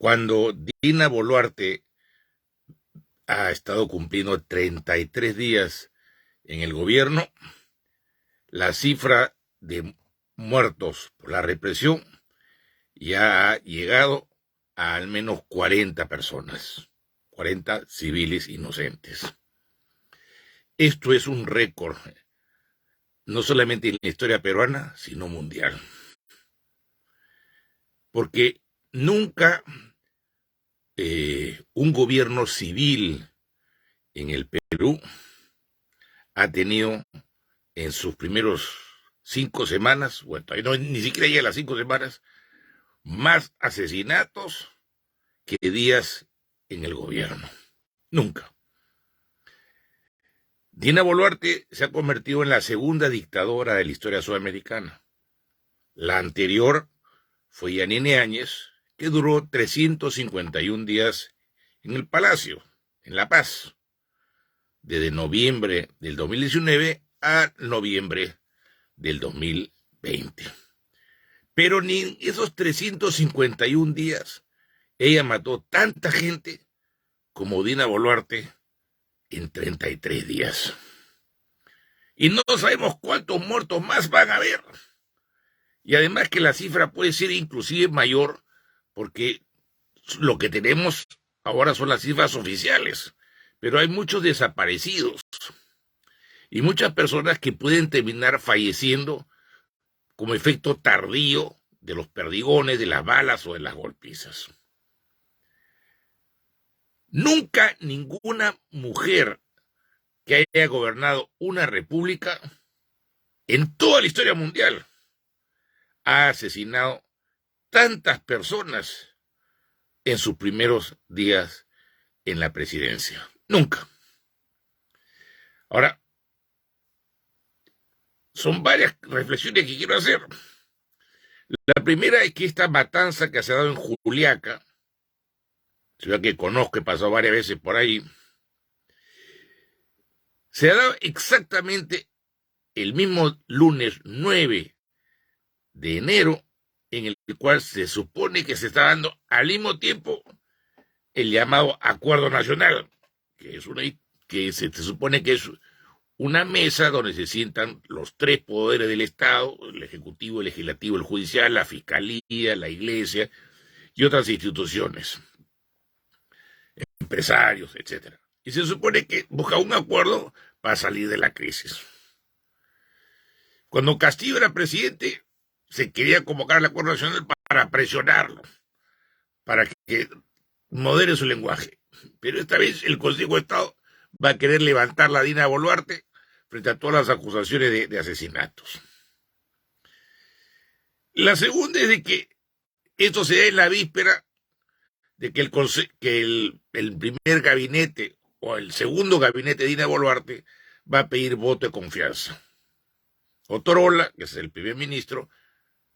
Cuando Dina Boluarte ha estado cumpliendo 33 días en el gobierno, la cifra de muertos por la represión ya ha llegado a al menos 40 personas, 40 civiles inocentes. Esto es un récord, no solamente en la historia peruana, sino mundial. Porque nunca un gobierno civil en el Perú ha tenido en sus primeros 5 semanas, bueno, no, ni siquiera llega a las 5 semanas, más asesinatos que días en el gobierno. Nunca. Dina Boluarte se ha convertido en la segunda dictadora de la historia sudamericana. La anterior fue Yanine Áñez, que duró 351 días en el Palacio, en La Paz, desde noviembre del 2019 a noviembre del 2020. Pero ni en esos 351 días ella mató tanta gente como Dina Boluarte en 33 días. Y no sabemos cuántos muertos más van a haber. Y además que la cifra puede ser inclusive mayor porque lo que tenemos ahora son las cifras oficiales, pero hay muchos desaparecidos y muchas personas que pueden terminar falleciendo como efecto tardío de los perdigones, de las balas o de las golpizas. Nunca ninguna mujer que haya gobernado una república en toda la historia mundial ha asesinado tantas personas en sus primeros días en la presidencia. Nunca. Ahora, son varias reflexiones que quiero hacer. La primera es que esta matanza que se ha dado en Juliaca, ciudad que conozco, he pasado varias veces por ahí, se ha dado exactamente el mismo lunes 9 de enero, en el cual se supone que se está dando al mismo tiempo el llamado Acuerdo Nacional, que se supone que es una mesa donde se sientan los 3 poderes del Estado, el Ejecutivo, el Legislativo, el Judicial, la Fiscalía, la Iglesia y otras instituciones, empresarios, etc. Y se supone que busca un acuerdo para salir de la crisis. Cuando Castillo era presidente, se quería convocar al Acuerdo Nacional para presionarlo, para que modere su lenguaje. Pero esta vez el Consejo de Estado va a querer levantar la Dina Boluarte frente a todas las acusaciones de asesinatos. La segunda es de que esto se da en la víspera de que el primer gabinete o el segundo gabinete de Dina Boluarte va a pedir voto de confianza. Otarola, que es el primer ministro,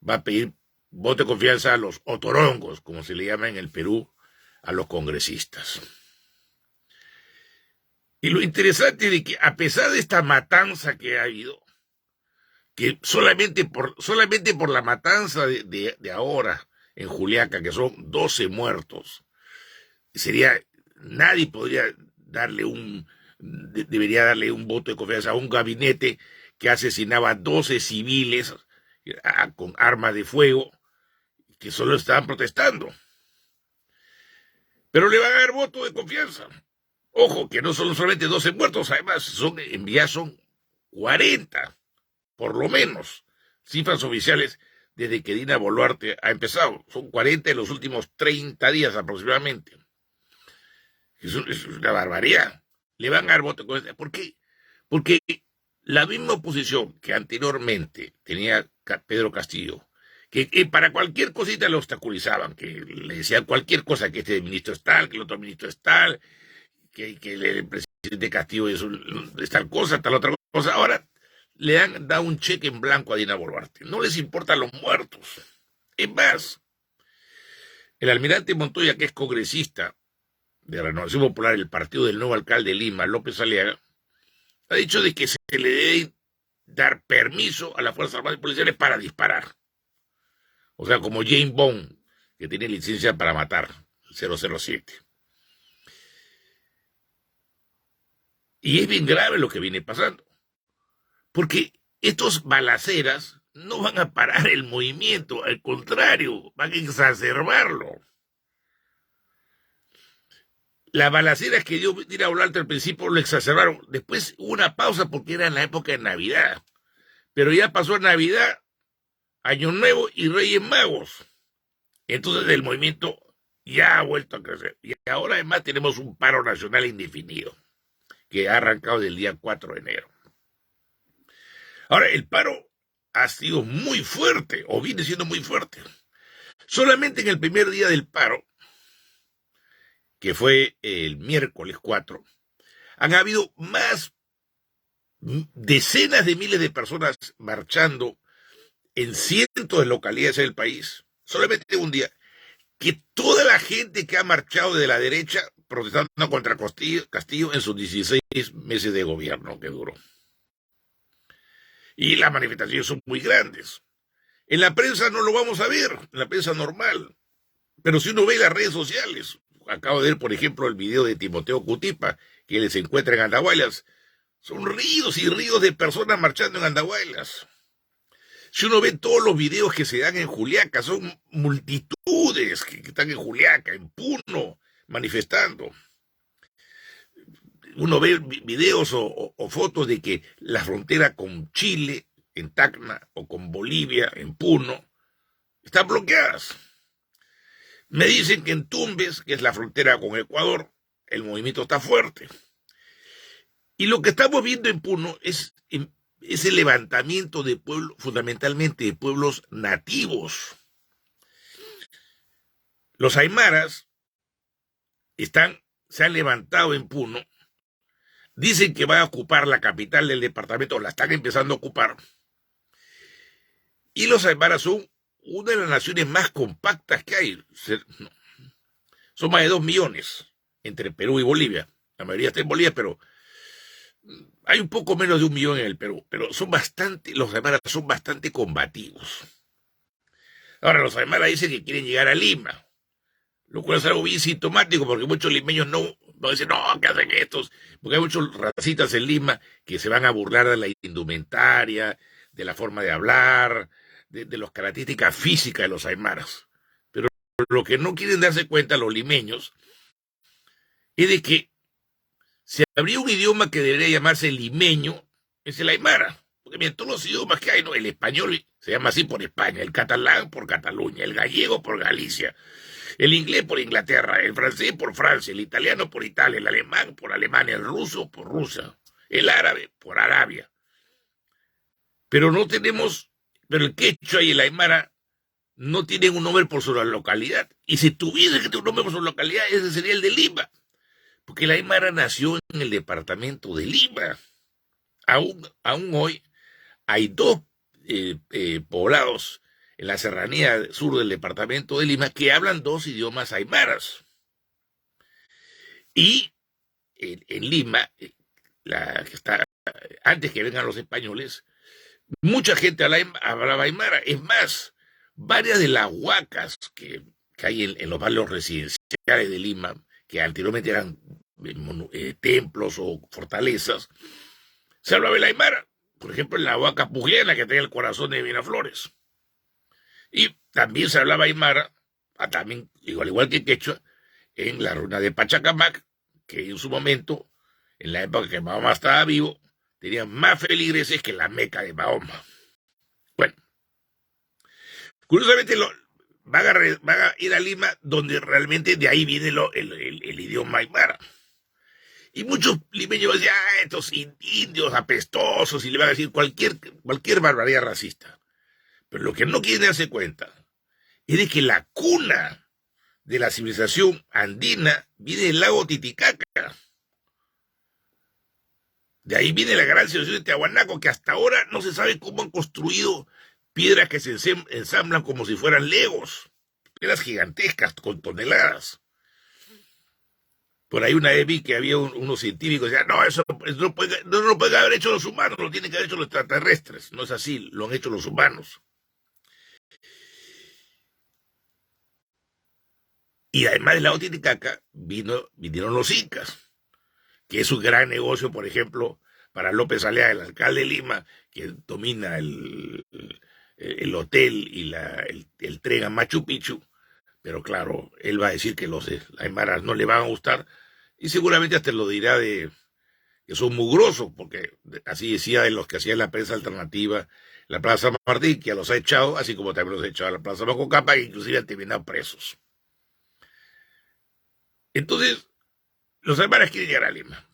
va a pedir voto de confianza a los otorongos, como se le llama en el Perú a los congresistas. Y lo interesante es de que a pesar de esta matanza que ha habido, que solamente por la matanza de ahora en Juliaca, que son 12 muertos, nadie podría debería darle un voto de confianza a un gabinete que asesinaba a 12 civiles con armas de fuego que solo estaban protestando. Pero le van a dar voto de confianza. Ojo, que no son solamente 12 muertos, además son 40, por lo menos, cifras oficiales desde que Dina Boluarte ha empezado. Son 40 en los últimos 30 días aproximadamente. Es una barbaridad. Le van a dar voto de confianza. ¿Por qué? Porque la misma oposición que anteriormente tenía Pedro Castillo, que para cualquier cosita lo obstaculizaban, que le decían cualquier cosa, que este ministro es tal, que el otro ministro es tal, que el presidente Castillo es tal cosa, tal otra cosa. Ahora le han dado un cheque en blanco a Dina Boluarte. No les importan los muertos. Es más, el almirante Montoya, que es congresista de Renovación Popular, el partido del nuevo alcalde de Lima, López Aliaga, ha dicho de que se le debe dar permiso a las Fuerzas Armadas y Policiales para disparar. O sea, como James Bond, que tiene licencia para matar. 007. Y es bien grave lo que viene pasando, porque estos balaceras no van a parar el movimiento, al contrario, van a exacerbarlo. Las balaceras que dio Dina Boluarte al principio lo exacerbaron. Después hubo una pausa porque era en la época de Navidad. Pero ya pasó Navidad, Año Nuevo y Reyes Magos. Entonces el movimiento ya ha vuelto a crecer. Y ahora además tenemos un paro nacional indefinido que ha arrancado del día 4 de enero. Ahora, el paro ha sido muy fuerte, o viene siendo muy fuerte. Solamente en el primer día del paro, que fue el miércoles 4, han habido más decenas de miles de personas marchando en cientos de localidades del país, solamente un día, que toda la gente que ha marchado de la derecha protestando contra Castillo en sus 16 meses de gobierno que duró. Y las manifestaciones son muy grandes. En la prensa no lo vamos a ver, en la prensa normal. Pero si uno ve las redes sociales, acabo de ver, por ejemplo, el video de Timoteo Cutipa, que él se encuentra en Andahuaylas, son ríos y ríos de personas marchando en Andahuaylas. Si uno ve todos los videos que se dan en Juliaca, son multitudes que están en Juliaca, en Puno, manifestando. Uno ve videos o fotos de que la frontera con Chile, en Tacna, o con Bolivia, en Puno, están bloqueadas. Me dicen que en Tumbes, que es la frontera con Ecuador, el movimiento está fuerte. Y lo que estamos viendo en Puno es el levantamiento de pueblos, fundamentalmente de pueblos nativos. Los aymaras se han levantado en Puno, dicen que van a ocupar la capital del departamento, la están empezando a ocupar. Y los aymaras son una de las naciones más compactas que hay. Son más de 2 millones entre Perú y Bolivia. La mayoría está en Bolivia, pero hay un poco menos de 1 millón en el Perú. Pero los aymaras son bastante combativos. Ahora, los aymaras dicen que quieren llegar a Lima, lo cual es algo bien sintomático, porque muchos limeños no dicen, no, ¿qué hacen estos? Porque hay muchos racistas en Lima que se van a burlar de la indumentaria, de la forma de hablar, de las características físicas de los aymaras. Pero lo que no quieren darse cuenta los limeños es de que si habría un idioma que debería llamarse limeño, es el aymara. Porque miren, todos los idiomas que hay, ¿no? El español se llama así por España, el catalán por Cataluña, el gallego por Galicia, el inglés por Inglaterra, el francés por Francia, el italiano por Italia, el alemán por Alemania, el ruso por Rusia, el árabe por Arabia. Pero el quechua y el aymara no tienen un nombre por su localidad. Y si tuviese que tener un nombre por su localidad, ese sería el de Lima. Porque el aymara nació en el departamento de Lima. Aún hoy hay 2 poblados en la serranía sur del departamento de Lima que hablan 2 idiomas aymaras. Y en Lima, antes que vengan los españoles, mucha gente hablaba aymara. Es más, varias de las huacas que hay en los barrios residenciales de Lima, que anteriormente eran templos o fortalezas, se hablaba el aymara. Por ejemplo, en la huaca Pugiana, que tenía el corazón de Miraflores. Y también se hablaba aymara, también, al igual que quechua, en la ruina de Pachacamac, que en su momento, en la época que Mahoma estaba vivo, tenían más feligreses que la Meca de Mahoma. Bueno, curiosamente van a ir a Lima, donde realmente de ahí viene el idioma aymara. Y muchos limeños decían, estos indios apestosos, y le van a decir cualquier barbaridad racista. Pero lo que no quieren darse cuenta es de que la cuna de la civilización andina viene del lago Titicaca. De ahí viene la gran civilización de Tiahuanaco, que hasta ahora no se sabe cómo han construido piedras que se ensamblan como si fueran legos. Piedras gigantescas con toneladas. Por ahí una vez vi que había unos científicos que decían, no, eso no lo pueden haber hecho los humanos, lo tienen que haber hecho los extraterrestres. No es así, lo han hecho los humanos. Y además del lago Titicaca vinieron los incas, que es un gran negocio, por ejemplo, para López Aliaga, el alcalde de Lima, que domina el hotel y el tren a Machu Picchu. Pero claro, él va a decir que los aymaras no le van a gustar y seguramente hasta lo dirá de que son mugrosos, porque así decía de los que hacían la prensa alternativa, la Plaza Martín, que los ha echado, así como también los ha echado a la Plaza Macocapa, que inclusive han terminado presos. Entonces, los aymaras quieren llegar a Lima.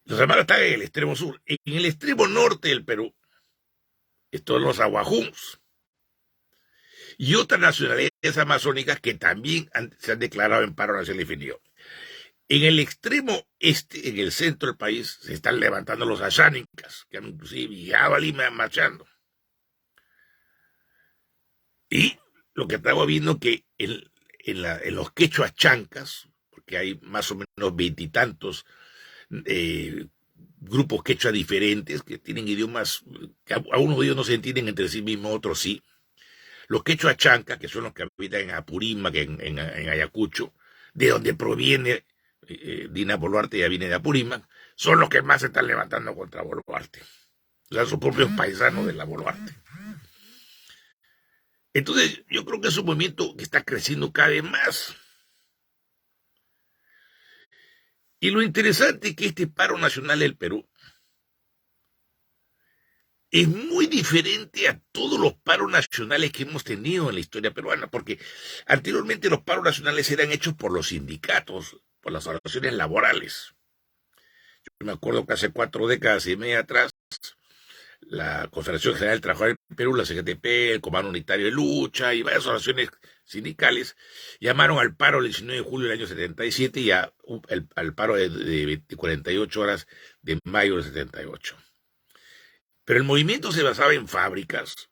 Los aymaras están en el extremo sur. En el extremo norte del Perú están los aguajuns y otras nacionalidades amazónicas que también se han declarado en paro nacional definido. En el extremo este, en el centro del país, se están levantando los ayánicas, que han inclusive llegado a Lima marchando. Y lo que estamos viendo que en los quechuas chancas, porque hay más o menos veintitantos grupos quechua diferentes que tienen idiomas que algunos de ellos no se entienden entre sí mismos, otros sí. Los quechuas chancas, que son los que habitan en Apurímac, en Ayacucho, de donde proviene Dina Boluarte, ya viene de Apurímac, son los que más se están levantando contra Boluarte. O sea, sus propios paisanos de la Boluarte. Entonces, yo creo que es un movimiento que está creciendo cada vez más. Y lo interesante es que este paro nacional del Perú es muy diferente a todos los paros nacionales que hemos tenido en la historia peruana, porque anteriormente los paros nacionales eran hechos por los sindicatos, por las organizaciones laborales. Yo me acuerdo que hace 4 décadas y media atrás, la Confederación General del Trabajador del Perú, la CGTP, el Comando Unitario de Lucha y varias organizaciones sindicales llamaron al paro el 19 de julio del año 77 y al paro de 48 horas de mayo del 78. Pero el movimiento se basaba en fábricas,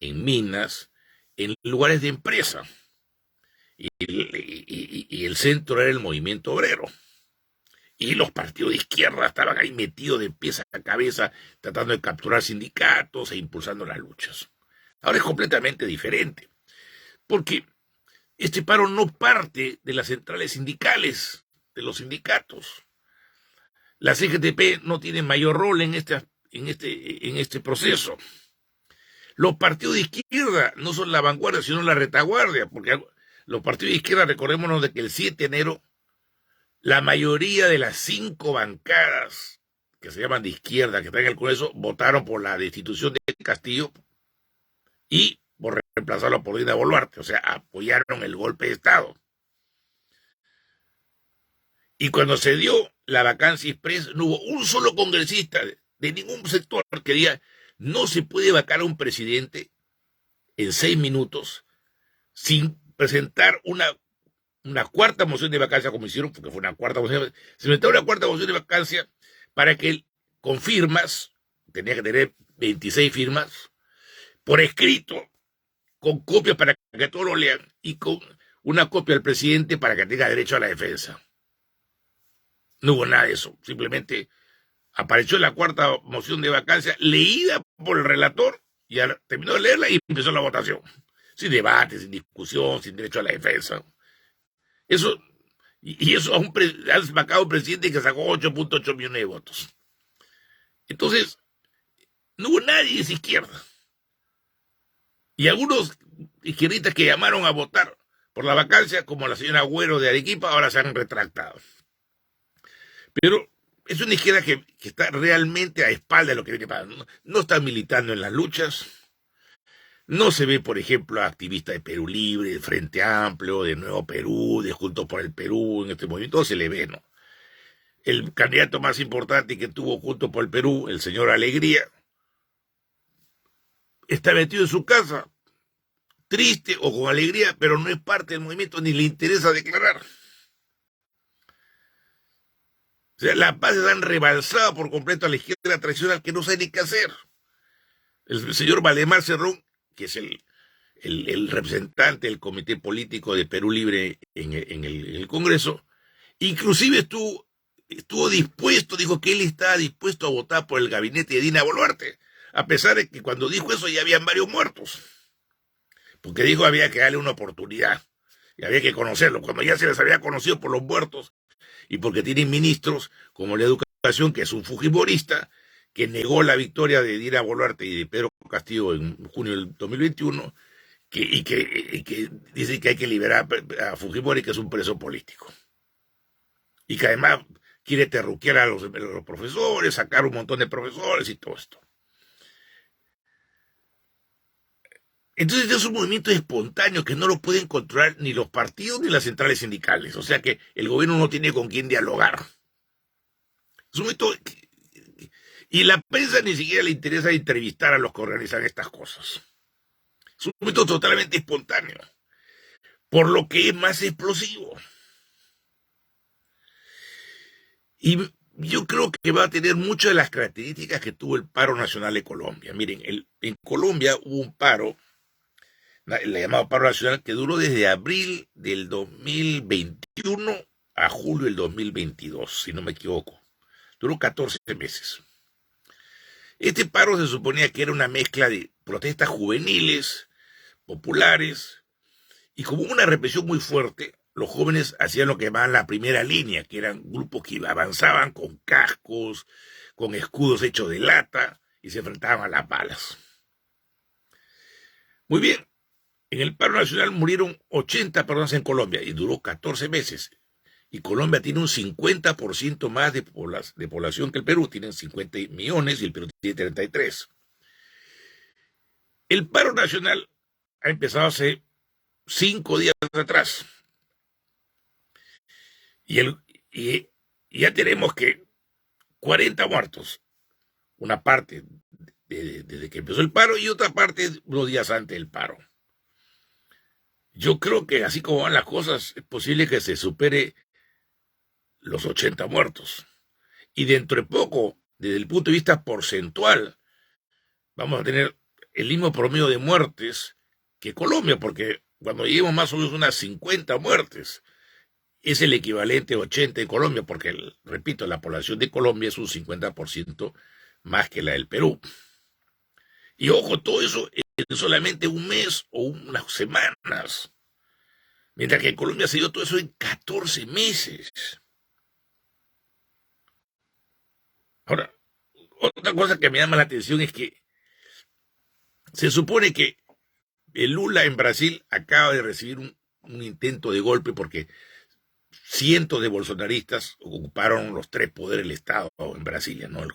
en minas, en lugares de empresa. Y el centro era el movimiento obrero. Y los partidos de izquierda estaban ahí metidos de pies a cabeza, tratando de capturar sindicatos e impulsando las luchas. Ahora es completamente diferente, porque este paro no parte de las centrales sindicales, de los sindicatos. La CGTP no tiene mayor rol en este proceso. Los partidos de izquierda no son la vanguardia, sino la retaguardia, porque los partidos de izquierda, recordémonos de que el 7 de enero, la mayoría de las 5 bancadas que se llaman de izquierda, que están en el Congreso, votaron por la destitución de Castillo y por reemplazarlo por Dina Boluarte, o sea, apoyaron el golpe de Estado. Y cuando se dio la vacancia express, no hubo un solo congresista de ningún sector que diga, no se puede vacar a un presidente en 6 minutos sin presentar una cuarta moción de vacancia, como hicieron, porque fue una cuarta moción, se metió una cuarta moción de vacancia para que con firmas, tenía que tener 26 firmas, por escrito, con copias para que todos lo lean, y con una copia al presidente para que tenga derecho a la defensa. No hubo nada de eso, simplemente apareció la cuarta moción de vacancia, leída por el relator, y ya terminó de leerla y empezó la votación. Sin debate, sin discusión, sin derecho a la defensa. Eso, y eso ha vacado un presidente que sacó 8.8 millones de votos. Entonces, no hubo nadie de esa izquierda. Y algunos izquierdistas que llamaron a votar por la vacancia, como la señora Agüero de Arequipa, ahora se han retractado. Pero es una izquierda que está realmente a espalda de lo que viene pasando. No está militando en las luchas. No se ve, por ejemplo, a activistas de Perú Libre, de Frente Amplio, de Nuevo Perú, de Juntos por el Perú, en este movimiento, se le ve, ¿no? El candidato más importante que tuvo Juntos por el Perú, el señor Alegría, está metido en su casa, triste o con alegría, pero no es parte del movimiento, ni le interesa declarar. O sea, las bases han rebalsado por completo a la izquierda tradicional que no sabe ni qué hacer. El señor Valdemar Cerrón, que es el representante del Comité Político de Perú Libre en el Congreso, inclusive estuvo dispuesto, dijo que él estaba dispuesto a votar por el gabinete de Dina Boluarte, a pesar de que cuando dijo eso ya habían varios muertos, porque dijo había que darle una oportunidad. y había que conocerlos, cuando ya se les había conocido por los muertos y porque tienen ministros como la Educación, que es un fujimorista, que negó la victoria de Dina Boluarte y de Pedro Castillo en junio del 2021, que dice que hay que liberar a Fujimori, que es un preso político. Y que además quiere terruquear a los profesores, sacar un montón de profesores y todo esto. Entonces es un movimiento espontáneo que no lo pueden controlar ni los partidos ni las centrales sindicales. O sea que el gobierno no tiene con quién dialogar. Es un movimiento... Y la prensa ni siquiera le interesa entrevistar a los que organizan estas cosas. Es un movimiento totalmente espontáneo, por lo que es más explosivo. Y yo creo que va a tener muchas de las características que tuvo el paro nacional de Colombia. Miren, en Colombia hubo un paro, el llamado paro nacional, que duró desde abril del 2021 a julio del 2022, si no me equivoco. Duró 14 meses. Este paro se suponía que era una mezcla de protestas juveniles, populares, y como una represión muy fuerte, los jóvenes hacían lo que llamaban la primera línea, que eran grupos que avanzaban con cascos, con escudos hechos de lata, y se enfrentaban a las balas. Muy bien, en el paro nacional murieron 80 personas en Colombia, y duró 14 meses. Y Colombia tiene un 50% más de población que el Perú, tienen 50 millones y el Perú tiene 33. El paro nacional ha empezado hace 5 días atrás. Y ya tenemos que 40 muertos. Una parte desde que empezó el paro y otra parte unos días antes del paro. Yo creo que así como van las cosas, es posible que se supere los 80 muertos. Y dentro de poco, desde el punto de vista porcentual, vamos a tener el mismo promedio de muertes que Colombia, porque cuando lleguemos más o menos unas 50 muertes, es el equivalente a 80 en Colombia, porque, repito, la población de Colombia es un 50% más que la del Perú. Y ojo, todo eso en solamente un mes o unas semanas, mientras que en Colombia se dio todo eso en 14 meses. Ahora, otra cosa que me llama la atención es que se supone que el Lula en Brasil acaba de recibir un intento de golpe porque cientos de bolsonaristas ocuparon los 3 poderes del Estado en Brasilia, ¿no?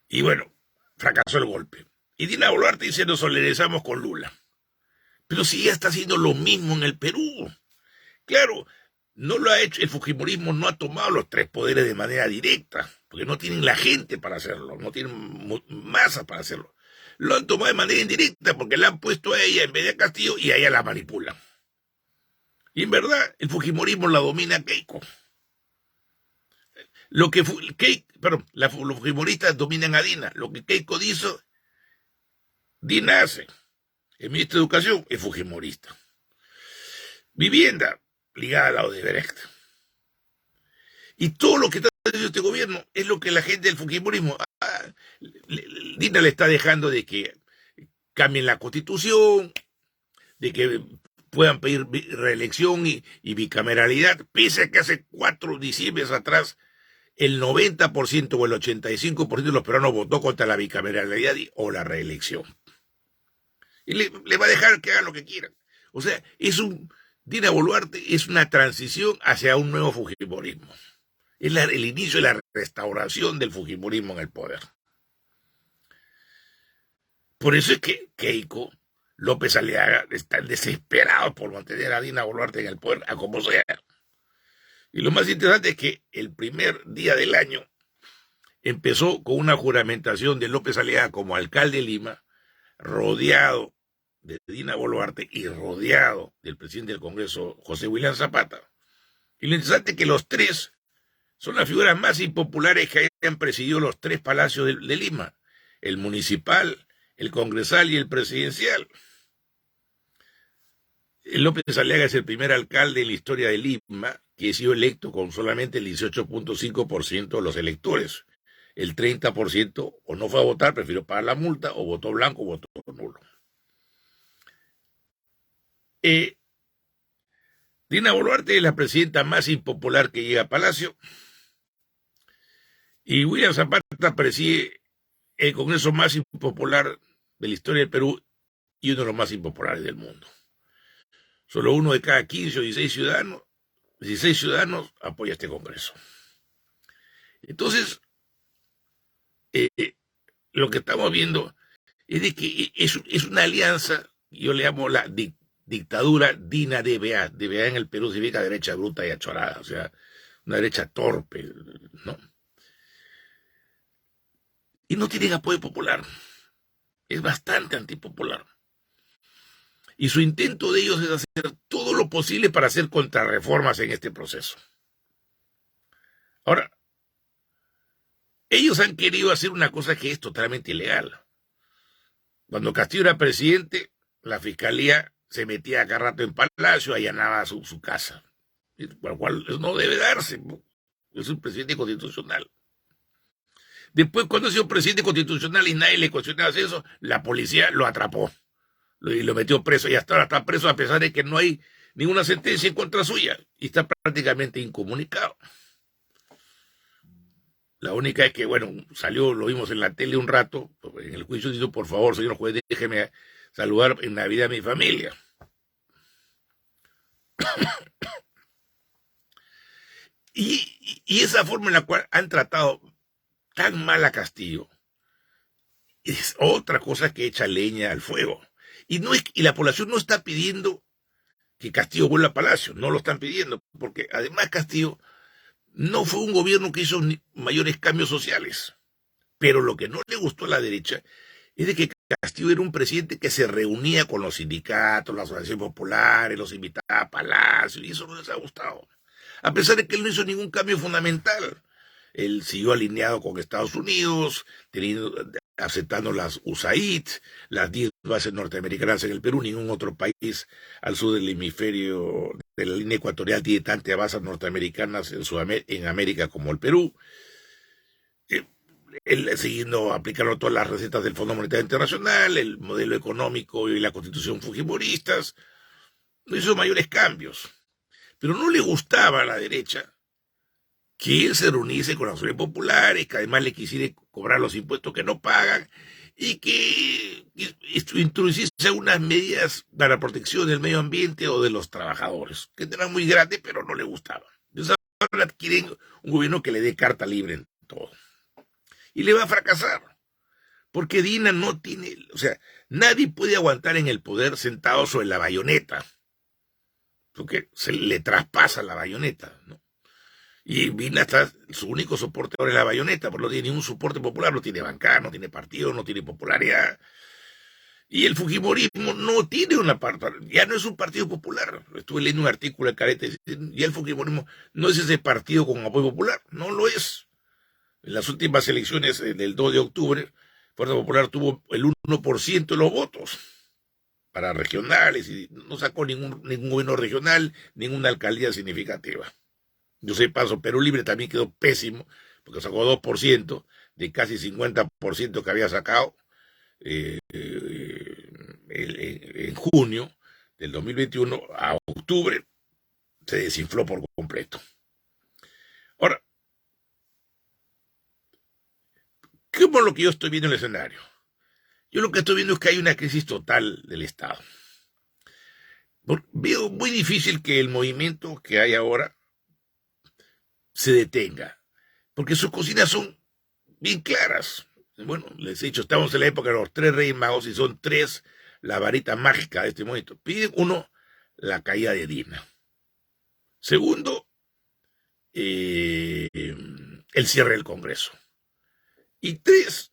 Y bueno, fracasó el golpe. Y Dina Boluarte dice, nos solidarizamos con Lula. Pero si ella está haciendo lo mismo en el Perú. Claro, no lo ha hecho, el fujimorismo no ha tomado los 3 poderes de manera directa, porque no tienen la gente para hacerlo, no tienen masa para hacerlo. Lo han tomado de manera indirecta porque la han puesto a ella en vez de a Castillo y a ella la manipulan. Y en verdad, el fujimorismo la domina Keiko. Los fujimoristas dominan a Dina. Lo que Keiko hizo, Dina hace. El ministro de Educación es fujimorista. Vivienda, ligada a la Odebrecht. Y todo lo que está haciendo este gobierno es lo que la gente del fujimorismo... Dina le está dejando de que cambien la constitución, de que puedan pedir reelección y bicameralidad, pese a que hace 4 diciembres atrás el 90% o el 85% de los peruanos votó contra la bicameralidad o la reelección. Y le va a dejar que hagan lo que quieran. O sea, Dina Boluarte es una transición hacia un nuevo fujimorismo. Es el inicio de la restauración del fujimorismo en el poder. Por eso es que Keiko, López Aliaga, están desesperados por mantener a Dina Boluarte en el poder, a como sea. Y lo más interesante es que el primer día del año empezó con una juramentación de López Aliaga como alcalde de Lima, rodeado de Dina Boluarte y rodeado del presidente del Congreso, José William Zapata. Y lo interesante es que los 3 son las figuras más impopulares que hayan presidido los 3 palacios de Lima, el municipal, el congresal y el presidencial. López Aliaga es el primer alcalde en la historia de Lima que ha sido electo con solamente el 18.5% de los electores. El 30% o no fue a votar, prefirió pagar la multa, o votó blanco o votó nulo. Dina Boluarte es la presidenta más impopular que llega a Palacio, y William Zapata preside el Congreso más impopular de la historia del Perú y uno de los más impopulares del mundo. Solo uno de cada 15 o 16 ciudadanos apoya este Congreso. Entonces, lo que estamos viendo es de que es una alianza, yo le llamo la dictadura DINA-DBA. DBA en el Perú significa derecha bruta y achorada, o sea, una derecha torpe, ¿no? Y no tienen apoyo popular. Es bastante antipopular. Y su intento de ellos es hacer todo lo posible para hacer contrarreformas en este proceso. Ahora, ellos han querido hacer una cosa que es totalmente ilegal. Cuando Castillo era presidente, la fiscalía se metía cada rato en Palacio, allanaba su casa. Por lo cual no debe darse. Es un presidente constitucional. Después, cuando ha sido presidente constitucional y nadie le cuestionaba eso, la policía lo atrapó y lo metió preso, y hasta ahora está preso a pesar de que no hay ninguna sentencia en contra suya y está prácticamente incomunicado. La única es que, bueno, salió, lo vimos en la tele un rato, en el juicio dijo, por favor, señor juez, déjeme saludar en Navidad a mi familia. Y esa forma en la cual han tratado tan mal a Castillo es otra cosa que echa leña al fuego. Y la población no está pidiendo que Castillo vuelva a Palacio, no lo están pidiendo, porque además Castillo no fue un gobierno que hizo mayores cambios sociales. Pero lo que no le gustó a la derecha es de que Castillo era un presidente que se reunía con los sindicatos, las organizaciones populares, los invitaba a Palacio, y eso no les ha gustado. A pesar de que él no hizo ningún cambio fundamental. Él siguió alineado con Estados Unidos, aceptando las USAID, las 10 bases norteamericanas en el Perú. Ningún otro país al sur del hemisferio de la línea ecuatorial tiene tantas bases norteamericanas en América como el Perú. Él siguiendo aplicando todas las recetas del Fondo Monetario Internacional, el modelo económico y la constitución fujimoristas. No hizo mayores cambios. Pero no le gustaba a la derecha que él se reuniese con las organizaciones populares, que además le quisiera cobrar los impuestos que no pagan y que introduciese unas medidas para la protección del medio ambiente o de los trabajadores, que eran muy grandes, pero no le gustaban. Entonces ahora quieren un gobierno que le dé carta libre en todo. Y le va a fracasar, porque Dina no tiene, o sea, nadie puede aguantar en el poder sentado sobre la bayoneta, porque se le traspasa la bayoneta, ¿no? Y Dina está, su único soporte ahora es la bayoneta, porque no tiene ningún soporte popular, no tiene bancada, no tiene partido, no tiene popularidad. Y el fujimorismo no tiene una parte, ya no es un partido popular. Estuve leyendo un artículo de Carete, y el fujimorismo no es ese partido con apoyo popular, no lo es. En las últimas elecciones del 2 de octubre, Fuerza Popular tuvo el 1% de los votos para regionales y no sacó ningún gobierno regional, ninguna alcaldía significativa. Yo sé, paso, Perú Libre también quedó pésimo, porque sacó 2% de casi 50% que había sacado en junio del 2021 a octubre, se desinfló por completo. Ahora, ¿cómo es lo que yo estoy viendo en el escenario? Yo lo que estoy viendo es que hay una crisis total del Estado. Veo muy difícil que el movimiento que hay ahora se detenga, porque sus cocinas son bien claras. Bueno, les he dicho, estamos en la época de los 3 Reyes Magos y son 3 la varita mágica de este momento. Piden, uno, la caída de Dina. Segundo, el cierre del Congreso. Y 3,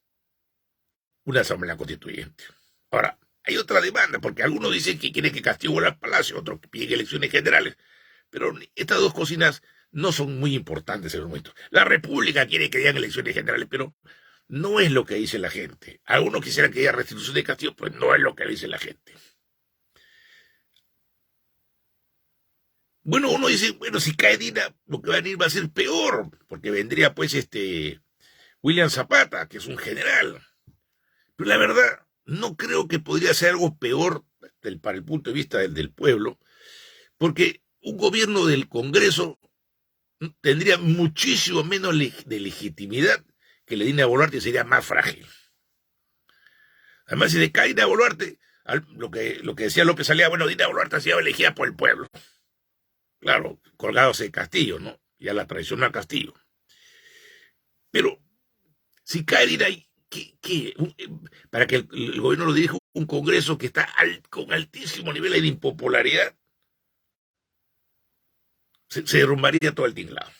una asamblea constituyente. Ahora, hay otra demanda, porque algunos dicen que quieren que Castillo vuelva al Palacio, otros que piden elecciones generales, pero estas dos cocinas no son muy importantes en el momento. La República quiere que hayan elecciones generales, pero no es lo que dice la gente. Algunos quisieran que haya restitución de Castillo, pues no es lo que dice la gente. Bueno, uno dice, bueno, si cae Dina, lo que va a venir va a ser peor, porque vendría pues William Zapata, que es un general. Pero la verdad, no creo que podría ser algo peor para el punto de vista del pueblo, porque un gobierno del Congreso tendría muchísimo menos de legitimidad que la de Dina Boluarte, sería más frágil. Además, si decae Dina Boluarte, lo que decía López Aliaga, bueno, Dina Boluarte ha sido elegida por el pueblo. Claro, colgados de Castillo, ¿no? Ya la traicionó a Castillo. Pero si cae Dina, para que el gobierno lo dirija un Congreso que está con altísimo nivel de impopularidad, se derrumbaría todo el tinglado.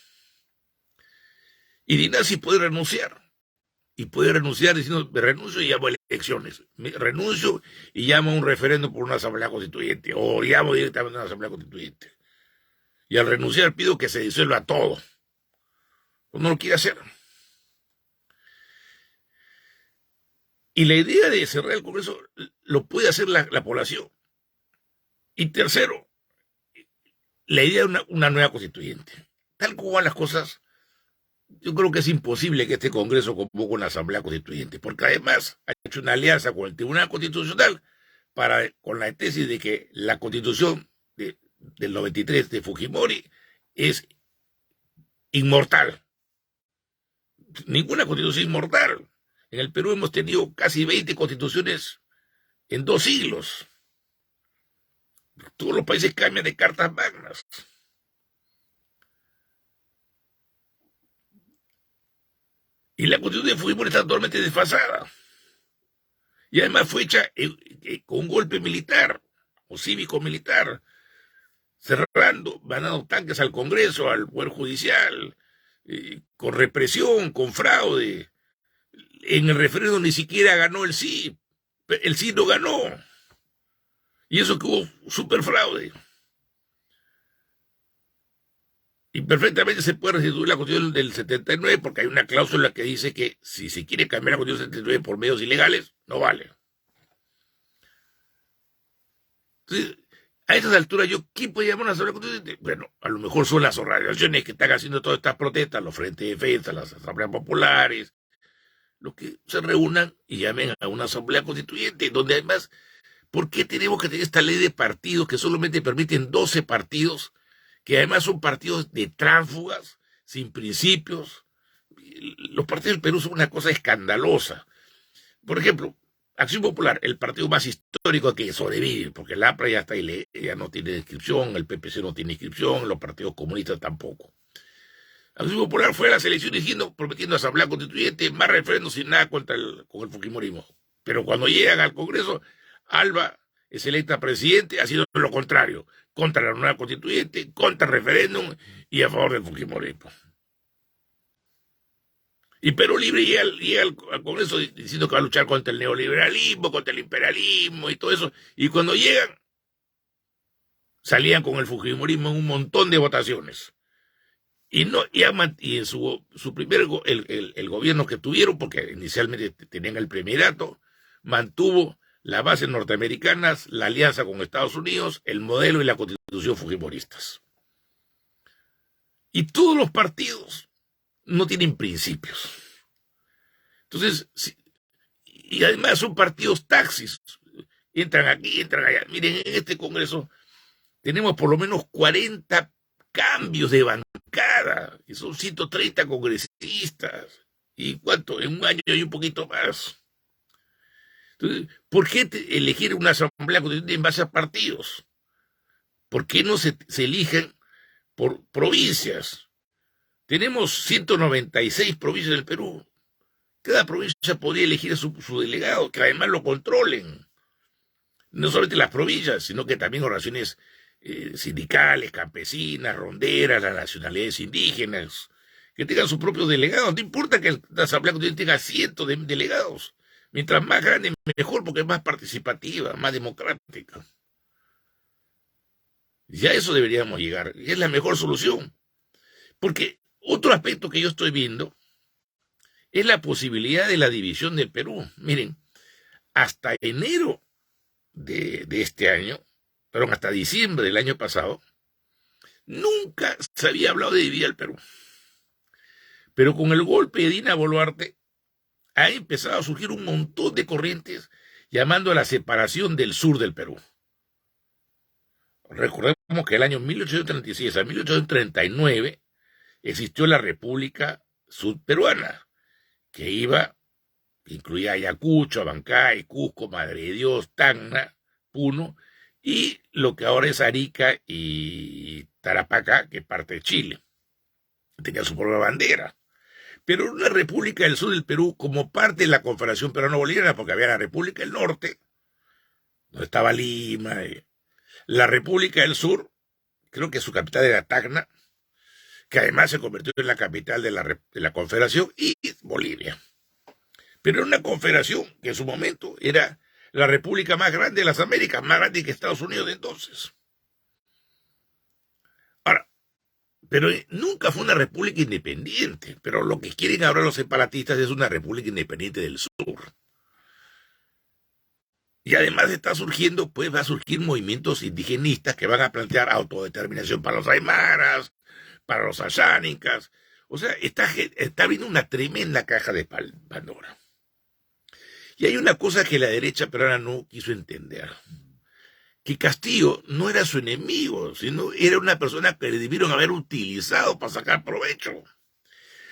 Y Dina sí puede renunciar. Y puede renunciar diciendo, me renuncio y llamo a elecciones. Me renuncio y llamo a un referéndum por una asamblea constituyente. O llamo directamente a una asamblea constituyente. Y al renunciar pido que se disuelva todo. Pues no lo quiere hacer. Y la idea de cerrar el Congreso lo puede hacer la población. Y tercero, la idea de una nueva constituyente. Tal como van las cosas, yo creo que es imposible que este Congreso convoque una asamblea constituyente, porque además ha hecho una alianza con el Tribunal Constitucional con la tesis de que la Constitución del 93 de Fujimori es inmortal. Ninguna Constitución es inmortal. En el Perú hemos tenido casi 20 constituciones en 2 siglos. Todos los países cambian de cartas magnas. Y la Constitución de Fujimori está totalmente desfasada. Y además fue hecha con un golpe militar o cívico-militar, cerrando, mandando tanques al Congreso, al Poder Judicial, con represión, con fraude. En el referéndum ni siquiera ganó el sí. El sí no ganó. Y eso que hubo súper fraude. Y perfectamente se puede restituir la Constitución del 79 porque hay una cláusula que dice que si se quiere cambiar la Constitución del 79 por medios ilegales, no vale. Entonces, a estas alturas, ¿quién puede llamar a una asamblea constituyente? Bueno, a lo mejor son las organizaciones que están haciendo todas estas protestas, los frentes de defensa, las asambleas populares, los que se reúnan y llamen a una asamblea constituyente, donde además, ¿por qué tenemos que tener esta ley de partidos que solamente permiten 12 partidos, que además son partidos de tránsfugas, sin principios? Los partidos del Perú son una cosa escandalosa. Por ejemplo, Acción Popular, el partido más histórico que sobrevive, porque el APRA ya está ya no tiene inscripción, el PPC no tiene inscripción, los partidos comunistas tampoco. Acción Popular fue a las elecciones prometiendo asamblea constituyente, más referéndum sin nada con el fujimorismo. Pero cuando llegan al Congreso, Alba es electa presidente haciendo lo contrario, contra la nueva constituyente, contra el referéndum y a favor del fujimorismo. Y Perú Libre llega al Congreso diciendo que va a luchar contra el neoliberalismo, contra el imperialismo y todo eso. Y cuando llegan, salían con el fujimorismo en un montón de votaciones. Y en su primer el gobierno que tuvieron, porque inicialmente tenían el primerato, mantuvo las bases norteamericanas, la alianza con Estados Unidos, el modelo y la constitución fujimoristas. Y todos los partidos no tienen principios. Entonces, y además son partidos taxis. Entran aquí, entran allá. Miren, en este Congreso tenemos por lo menos 40 cambios de bancada. Y son 130 congresistas. ¿Y cuánto? En un año y un poquito más. Entonces, ¿por qué elegir una asamblea constituyente en base a partidos? ¿Por qué no se eligen por provincias? Tenemos 196 provincias del Perú. Cada provincia podría elegir a su delegado, que además lo controlen. No solamente las provincias, sino que también organizaciones sindicales, campesinas, ronderas, las nacionalidades indígenas, que tengan sus propios delegados. No importa que la Asamblea Constituyente tenga cientos de delegados. Mientras más grande, mejor, porque es más participativa, más democrática. Ya a eso deberíamos llegar. Y es la mejor solución. Porque otro aspecto que yo estoy viendo es la posibilidad de la división del Perú. Miren, hasta enero de este año, perdón, hasta diciembre del año pasado, nunca se había hablado de dividir al Perú. Pero con el golpe de Dina Boluarte ha empezado a surgir un montón de corrientes llamando a la separación del sur del Perú. Recordemos recordamos que el año 1836 a 1839 existió la República Sudperuana, que incluía Ayacucho, Abancay, Cusco, Madre de Dios, Tacna, Puno, y lo que ahora es Arica y Tarapacá, que es parte de Chile. Tenía su propia bandera. Pero era una república del sur del Perú como parte de la Confederación Peruano-Boliviana, porque había la República del Norte, donde estaba Lima, la República del Sur, creo que su capital era Tacna, que además se convirtió en la capital de la Confederación, y Bolivia. Pero era una confederación que en su momento era la república más grande de las Américas, más grande que Estados Unidos de entonces. Ahora, pero nunca fue una república independiente, pero lo que quieren ahora los separatistas es una república independiente del sur. Y además está surgiendo, pues va a surgir movimientos indigenistas que van a plantear autodeterminación para los aymaras, para los ayánicas. O sea, está viendo una tremenda caja de Pandora. Y hay una cosa que la derecha peruana no quiso entender, que Castillo no era su enemigo, sino era una persona que le debieron haber utilizado para sacar provecho.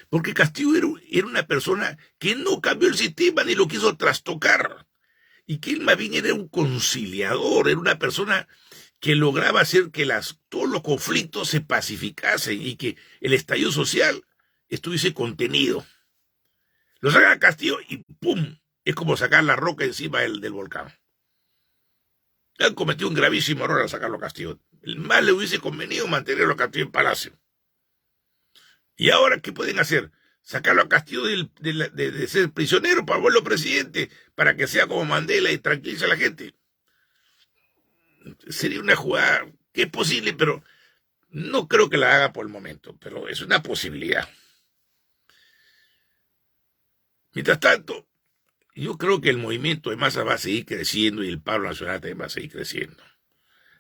Porque Castillo era una persona que no cambió el sistema ni lo quiso trastocar. Y que él más bien era un conciliador, era una persona que lograba hacer que todos los conflictos se pacificasen y que el estallido social estuviese contenido. Lo sacan a Castillo y ¡pum! Es como sacar la roca encima del volcán. Han cometido un gravísimo error al sacarlo a Castillo. Más le hubiese convenido mantenerlo a Castillo en Palacio. ¿Y ahora qué pueden hacer? Sacarlo a Castillo de ser prisionero para volverlo presidente, para que sea como Mandela y tranquilice a la gente. Sería una jugada que es posible, pero no creo que la haga por el momento, pero es una posibilidad. Mientras tanto, yo creo que el movimiento de masa va a seguir creciendo y el paro nacional también va a seguir creciendo.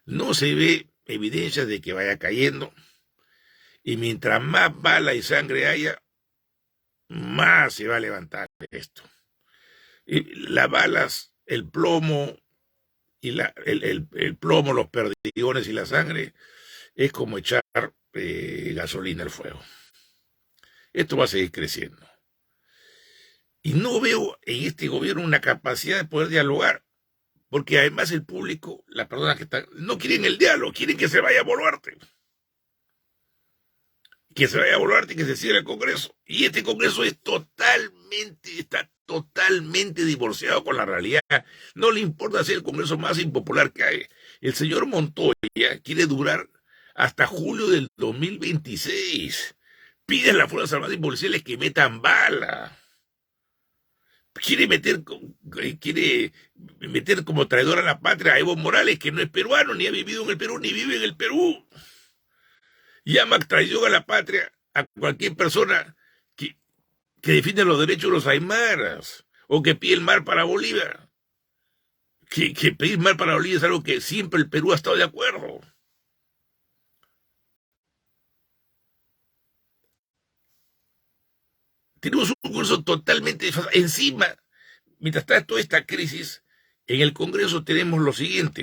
No se ve evidencia de que vaya cayendo, y mientras más bala y sangre haya, más se va a levantar esto. Y las balas, el plomo, el plomo, los perdigones y la sangre, es como echar gasolina al fuego. Esto va a seguir creciendo. Y no veo en este gobierno una capacidad de poder dialogar, porque además el público, las personas que están, no quieren el diálogo, quieren que se vaya a Boluarte. Que se vaya a Boluarte y que se cierre el Congreso. Y este Congreso está totalmente divorciado con la realidad. No le importa ser el Congreso más impopular que hay. El señor Montoya quiere durar hasta julio del 2026. Pide a las Fuerzas Armadas y Policiales que metan bala. Quiere meter como traidor a la patria a Evo Morales, que no es peruano, ni ha vivido en el Perú, ni vive en el Perú. Llama traición a la patria a cualquier persona que defiende los derechos de los aymaras o que pide el mar para Bolivia. Que pedir mar para Bolivia es algo que siempre el Perú ha estado de acuerdo. Tenemos un curso totalmente desfasado. Encima, mientras está toda esta crisis, en el Congreso tenemos lo siguiente,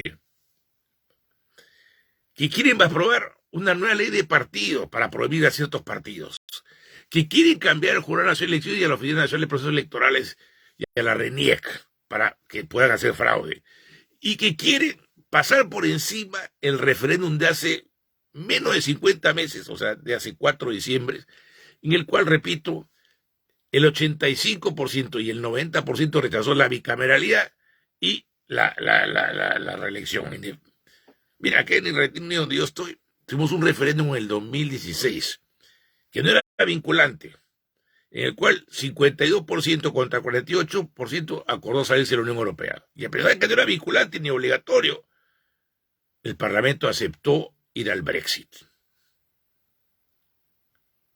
que quieren aprobar una nueva ley de partidos para prohibir a ciertos partidos, que quieren cambiar el Jurado Nacional de Elecciones y a la Oficina Nacional de Procesos Electorales y a la RENIEC para que puedan hacer fraude, y que quieren pasar por encima el referéndum de hace menos de 50 meses, o sea, de hace 4 diciembre, en el cual, repito, el 85% y el 90% rechazó la bicameralidad y la reelección. Mira, aquí en el Reino Unido donde yo estoy, tuvimos un referéndum en el 2016, que no era vinculante, en el cual 52% contra 48% acordó salirse de la Unión Europea. Y a pesar de que no era vinculante ni obligatorio, el Parlamento aceptó ir al Brexit.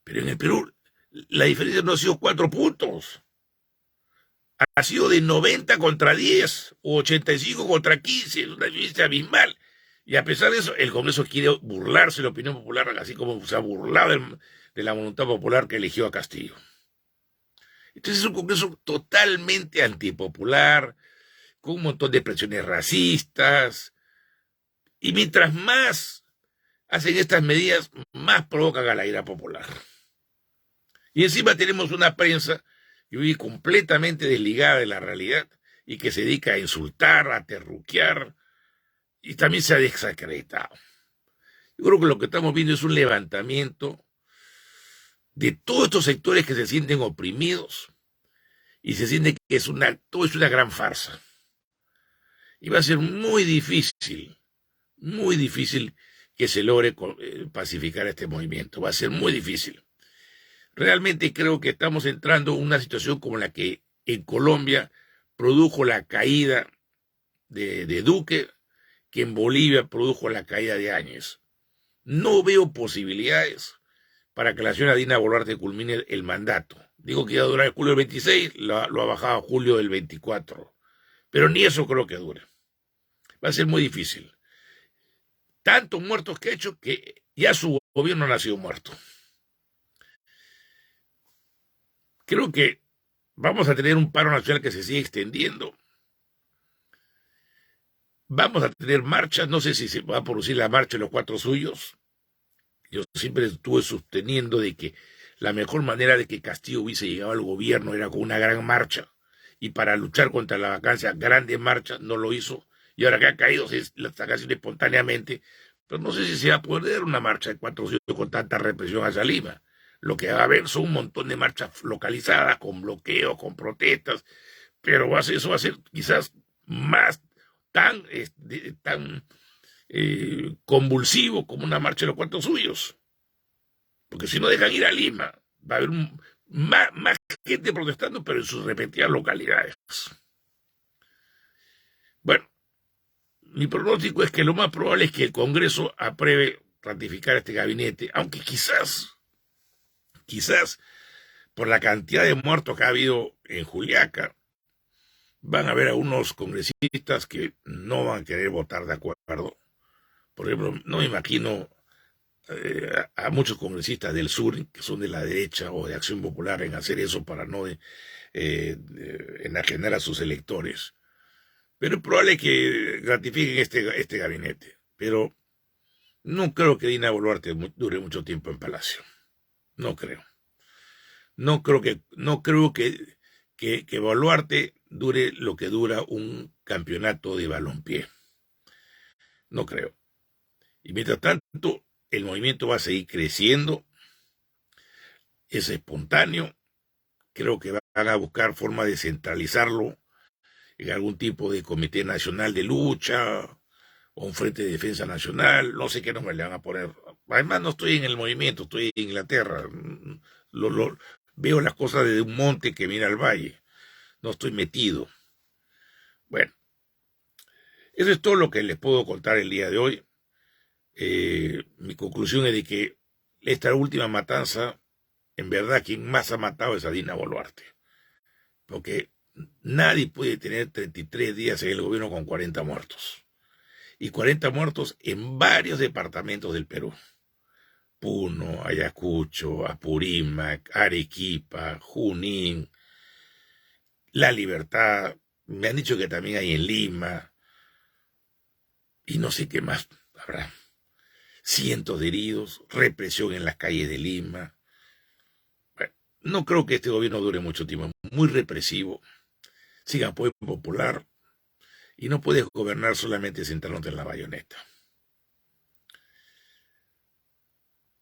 Pero en el Perú, la diferencia no ha sido 4 puntos. Ha sido de 90 contra 10 o 85 contra 15. Es una diferencia abismal. Y a pesar de eso, el Congreso quiere burlarse de la opinión popular, así como se ha burlado de la voluntad popular que eligió a Castillo. Entonces es un Congreso totalmente antipopular, con un montón de presiones racistas. Y mientras más hacen estas medidas, más provocan a la ira popular. Y encima tenemos una prensa que vive completamente desligada de la realidad y que se dedica a insultar, a terruquear, y también se ha desacreditado. Yo creo que lo que estamos viendo es un levantamiento de todos estos sectores que se sienten oprimidos y se siente que todo es una gran farsa. Y va a ser muy difícil que se logre pacificar este movimiento. Va a ser muy difícil. Realmente creo que estamos entrando en una situación como la que en Colombia produjo la caída de Duque, que en Bolivia produjo la caída de Áñez. No veo posibilidades para que la señora Dina Boluarte culmine el mandato. Digo que iba a durar julio del 26, lo ha bajado a julio del 24. Pero ni eso creo que dure. Va a ser muy difícil. Tantos muertos que ha hecho que ya su gobierno ha nacido muerto. Creo que vamos a tener un paro nacional que se sigue extendiendo. Vamos a tener marchas, no sé si se va a producir la marcha de los 4 suyos. Yo siempre estuve sosteniendo de que la mejor manera de que Castillo hubiese llegado al gobierno era con una gran marcha. Y para luchar contra la vacancia, grandes marchas, no lo hizo. Y ahora que ha caído, se la está haciendo espontáneamente. Pero no sé si se va a poder dar una marcha de 4 suyos con tanta represión hacia Lima. Lo que va a haber son un montón de marchas localizadas, con bloqueos, con protestas. Pero eso va a ser quizás más tan convulsivo como una marcha de los 4 suyos. Porque si no dejan ir a Lima, va a haber más gente protestando, pero en sus respectivas localidades. Bueno, mi pronóstico es que lo más probable es que el Congreso apruebe ratificar este gabinete, aunque quizás, por la cantidad de muertos que ha habido en Juliaca, van a haber algunos congresistas que no van a querer votar de acuerdo. Por ejemplo, no me imagino a muchos congresistas del sur, que son de la derecha o de Acción Popular, en hacer eso para no enajenar a sus electores. Pero es probable que ratifiquen este gabinete. Pero no creo que Dina Boluarte dure mucho tiempo en Palacio. No creo. No creo que Boluarte dure lo que dura un campeonato de balompié. No creo. Y mientras tanto, el movimiento va a seguir creciendo. Es espontáneo. Creo que van a buscar forma de centralizarlo en algún tipo de comité nacional de lucha o un frente de defensa nacional. No sé qué nombre le van a poner. Además, no estoy en el movimiento, estoy en Inglaterra. Veo las cosas desde un monte que mira al valle. No estoy metido. Bueno, eso es todo lo que les puedo contar el día de hoy. Mi conclusión es de que esta última matanza, en verdad, quien más ha matado es a Dina Boluarte. Porque nadie puede tener 33 días en el gobierno con 40 muertos. Y 40 muertos en varios departamentos del Perú. Puno, Ayacucho, Apurímac, Arequipa, Junín, La Libertad. Me han dicho que también hay en Lima. Y no sé qué más habrá. Cientos de heridos, represión en las calles de Lima. Bueno, no creo que este gobierno dure mucho tiempo. Muy represivo, sin apoyo popular. Y no puedes gobernar solamente sentándote en la bayoneta.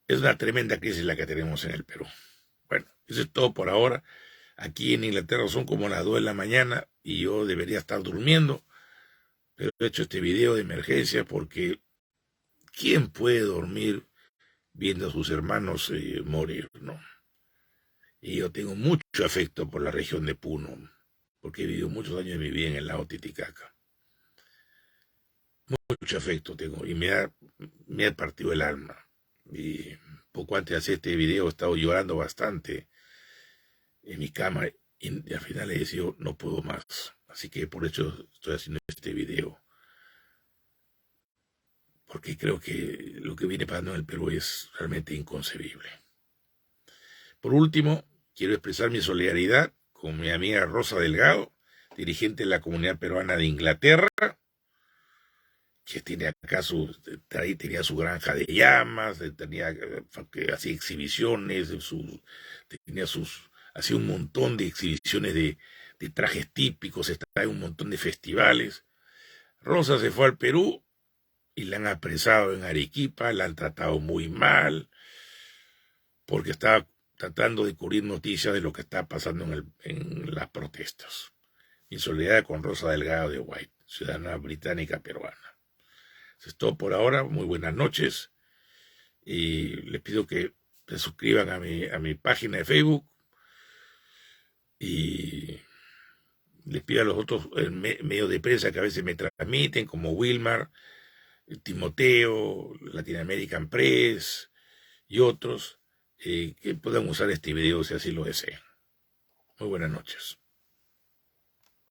Es una tremenda crisis la que tenemos en el Perú. Bueno, eso es todo por ahora. Aquí en Inglaterra son como las 2 de la mañana y yo debería estar durmiendo. Pero he hecho este video de emergencia porque ¿quién puede dormir viendo a sus hermanos morir, no? Y yo tengo mucho afecto por la región de Puno, porque he vivido muchos años de mi vida en el lago Titicaca. Mucho afecto tengo y me ha partido el alma. Y poco antes de hacer este video he estado llorando bastante en mi cama y al final he decidido no puedo más. Así que por eso estoy haciendo este video. Porque creo que lo que viene pasando en el Perú es realmente inconcebible. Por último, quiero expresar mi solidaridad con mi amiga Rosa Delgado, dirigente de la comunidad peruana de Inglaterra, que tiene acá ahí tenía su granja de llamas, tenía así exhibiciones, tenía hacía un montón de exhibiciones de trajes típicos, estaba en un montón de festivales. Rosa se fue al Perú y la han apresado en Arequipa, la han tratado muy mal, porque estaba tratando de cubrir noticias de lo que está pasando en las protestas. Mi solidaridad con Rosa Delgado de White, ciudadana británica peruana. Eso es todo por ahora, muy buenas noches, y les pido que se suscriban a mi página de Facebook, y les pido a los otros medios de prensa que a veces me transmiten, como Wilmar, Timoteo, Latin American Press y otros, que puedan usar este video si así lo desean. Muy buenas noches.